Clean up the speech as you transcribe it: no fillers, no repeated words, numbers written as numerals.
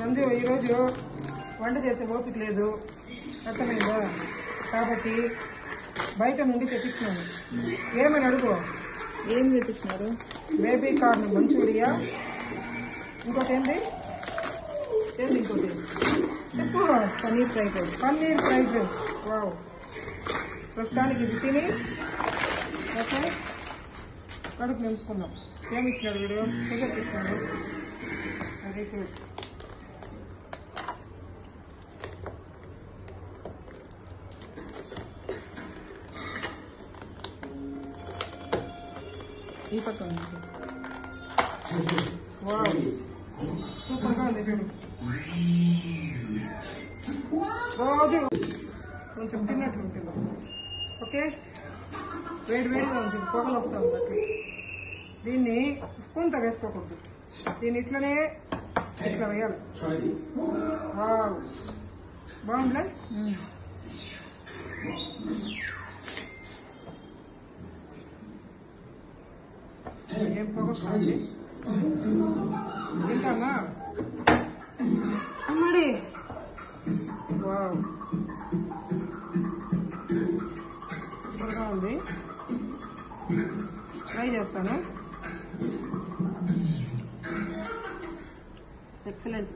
నందు ఈరోజు వంట చేసే ఓపిక లేదు, అర్థమైందా? కాబట్టి బయట నుండి తెప్పించినాను. ఏమని అడుగు. ఏం తెప్పించినారు? బేబీ కార్న్ మంచూరియా, ఇంకోటి ఏంటి ఇంకోటి చెప్పు. Paneer fried rice. Paneer fried rice. Wow. ప్రస్తుతానికి ఇది తిని ఓకే కడుపు నింపుకుందాం. ఏమి ఇచ్చినాడు వీడు? షుగర్ ఇచ్చినాడు. Very good. ఈ పక్క ఉంది. వావ్, సూపర్ గా ఉంది చూడు. రోజు కొంచెం తిన్నట్లు ఉంటుంది. ఓకే, వేడివేడిగా ఉంటుంది, పొగలు వస్తూ ఉన్నట్టు. దీన్ని స్పూన్తో వేసుకోకూడదు, దీన్ని ఇట్లా వేయాలి. వావ్, బాగుందిలే. ఏం పొగ కాదు, తింటామా అమ్మడి. వావ్, సూపర్గా ఉంది. ట్రై చేస్తాను. ఎక్సలెంట్.